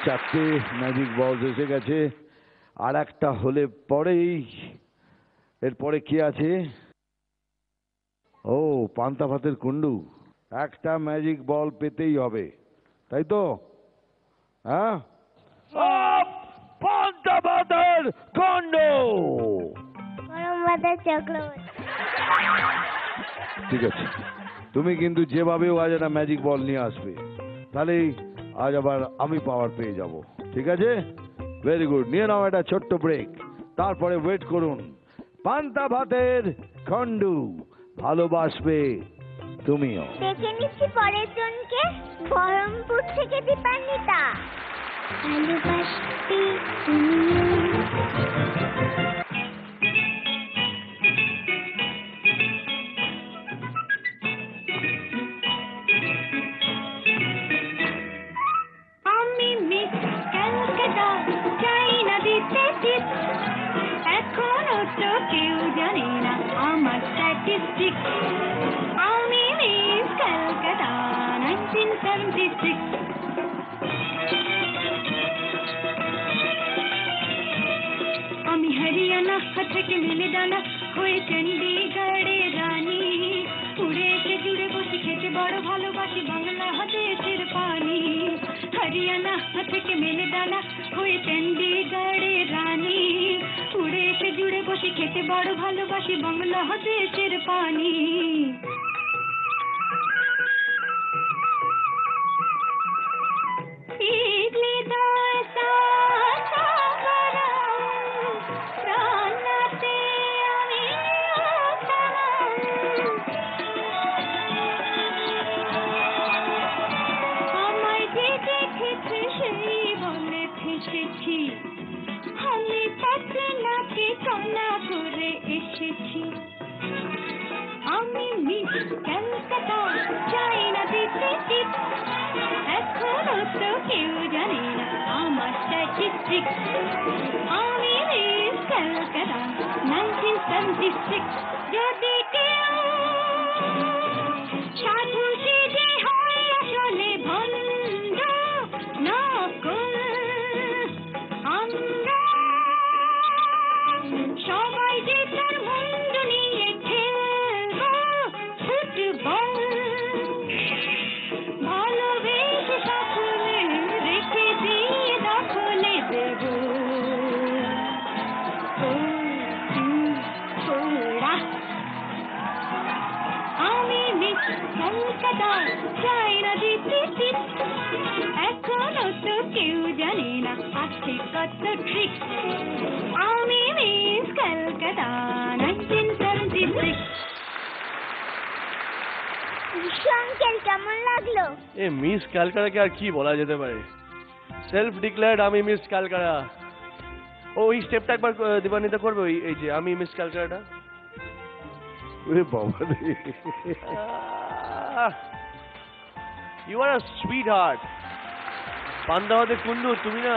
চারটে ম্যাজিক বলস এসে গেছে, আর একটা হলে পরেই। এরপরে কি আছে? ও, পান্তা ভাতের কুন্ডু। একটা ম্যাজিক বল পেতেই হবে, তাই তো? হ্যাঁ, পান্তা ভাতের কুন্ডু। ঠিক আছে, তুমি কিন্তু যেভাবেও আজ একটা ম্যাজিক বল নিয়ে আসবে, তাহলেই আজ আবার আমি পাওয়ার পেয়ে যাব। ঠিক আছে, ভেরি গুড। নিয়ে নাও একটা ছোট্ট ব্রেক, তারপরে ওয়েট করুন। পান্তা ভাতের খন্ডু ভালোবাসবে তুমিও। দেখে নিচ্ছি পরের জনকে। বহরমপুর থেকে দীপান্বিতা। ভালোবাসবে তুমিও। এখনো তো কেউ জানে না আমার স্ট্যাটিস্টিক। আমি মিস কলকাতা 1976। আমি হরিয়ানা থেকে মিলে ডানা হয়ে চণ্ডীগড়ে রানী। উড়ে এসে জুড়ে বসে খেতে বড় ভালোবাসি বাংলাদেশের পানি। হরিয়ানা থেকে মেলে ডানা হয়ে চণ্ডীগড়ে রানী। উড়ে এসে জুড়ে বসে খেতে বড় ভালোবাসি বাংলাদেশের পানি। ইডলি দোসা আমি পাটনাকে কনা করে এসেছি। আমি মিস কলকাতা চাই না দিতে টিপ। এখনো তো কেউ জানে না আমার স্ট্যাটিস্টিক। আমি মিস কলকাতা 1976। যদি কেউ সাধু সেজে হয় আসলে ভণ্ড নকল। সবাই যে তার মুন্ড নিয়ে খেলব ফুটবল। ভালোবেসে সকলে রেখে দিয়ে দখলে দেব। আমি মিস কলকাতা চাই না দিতে টিপ। এখনো তো কেউ জানে না আছে কত ট্রিক। আমি মিস কলকাতা 1976। আঙ্কেল কেমন লাগলো? এ মিস ক্যালকাটাকে আর কি বলা যেতে পারে? সেলফ ডিক্লেয়ার্ড আমি মিস ক্যালকাটা। ওই স্টেপটা একবার দীপান্বিতা করবে, এই যে আমি মিস ক্যালকাটা। ওরে বাবা রে, you are a sweetheart. পান্তা ভাতের কুন্ডু, তুমি না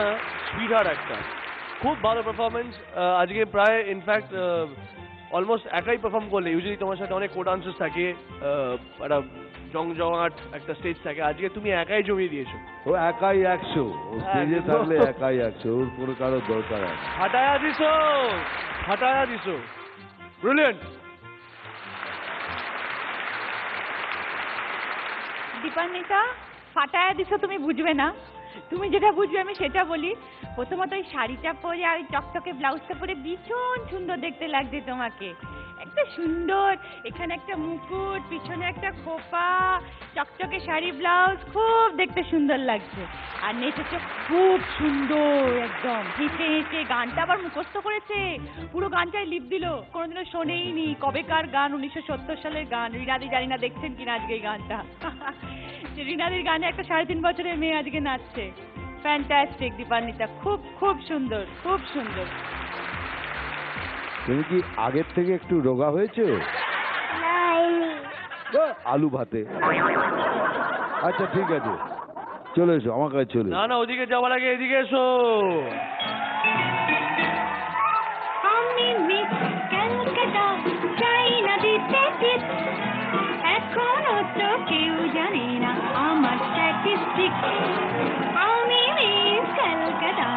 সুইট হার্ট একটা। খুব ভালো পারফরমেন্স আজকে। প্রায় ইনফ্যাক্ট অলমোস্ট একাই পারফর্ম করলে। ইউজুয়ালি তোমার সাথে অনেক কো ডান্সার্স থাকে, একটা জমজমাট একটা স্টেজ থাকে। আজকে তুমি একাই জমিয়ে দিয়েছো। ও একাই 100, ও স্টেজে থাকলে একাই 100, ওর কোনো কারো দরকার আছে? ফাটায়া দিছো, ফাটায়া দিছো, ব্রিলিয়েন্ট। দীপান্বিতা, ফাটায়া দিছো তুমি বুঝবে না। তুমি যেটা বুঝবে আমি সেটা বলি। প্রথমত ওই শাড়িটা পরে আর ওই চকচকে ব্লাউজটা পরে ভীষণ সুন্দর দেখতে লাগছে তোমাকে। একটা সুন্দর এখানে একটা মুকুট, পিছনে একটা খোপা, চকচকে শাড়ি ব্লাউজ, খুব দেখতে সুন্দর লাগছে। আর নেচেছো খুব সুন্দর, একদম হেঁটে হেঁটে। গানটা আবার মুখস্থ করেছে, পুরো গানটাই লিপ দিল। কোনোদিনও শোনেইনি। কবেকার গান? 1970 সালের গান। রিনাদি, জানি না দেখছেন কিনা আজকে এই গানটা। রিনাদির গানে একটা 3.5 বছরের মেয়ে আজকে নাচছে। ফ্যান্টাস্টিক দীপান্বিতা, খুব খুব সুন্দর, খুব সুন্দর। তুমি কি আগের থেকে একটু রোগা হয়েছে? আলু ভাতে। আচ্ছা ঠিক আছে, চলে এসো আমার কাছে। চলে না না, ওদিকে যাওয়ার আগে এদিকে এসো। আমি মিস কলকাতা চাই না দিতে টিপ। তো কেউ জানে না আমার স্ট্যাটিস্টিক আমি মিস কলকাতা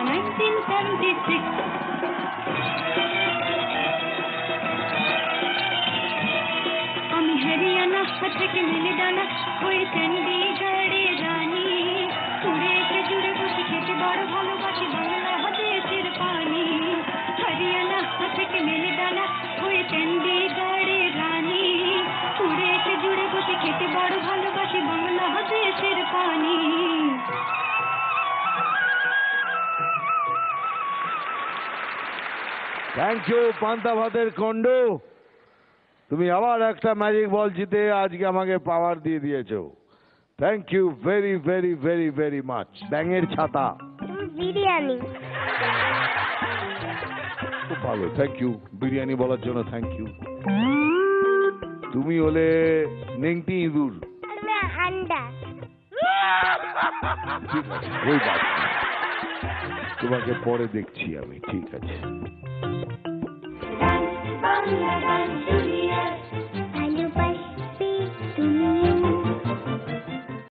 1976 আমি হরিয়ানা থেকে মিলে ডানা হয়ে চণ্ডীগড়ে রানী উড়ে এসে জুড়ে বসে খেতে বড় ভালোবাসি বাংলা দেশের পানি হরিয়ানা থেকে মিলে ডানা হয়ে চণ্ডীগড়ে রানী উড়ে এসে জুড়ে বসে খেতে বড় ভালোবাসি বাংলা দেশের পানি থ্যাংক ইউ পান্তা ভাতের কন্ডো, তুমি আবার একটা ম্যাজিক বল জিতে আজকে আমাকে পাওয়ার দিয়ে দিয়েছো। Thank you very very very very much. ব্যাঙের ছাতা বিরিয়ানি। খুব ভালো, থ্যাংক ইউ। বিরিয়ানি বলার জন্য থ্যাংক ইউ। তুমি হলে নেংটি ইঁদুর। আমি আন্ডা। ঠিক আছে, ওই বাদ, তোমাকে পরে দেখছি আমি, ঠিক আছে। বাংলা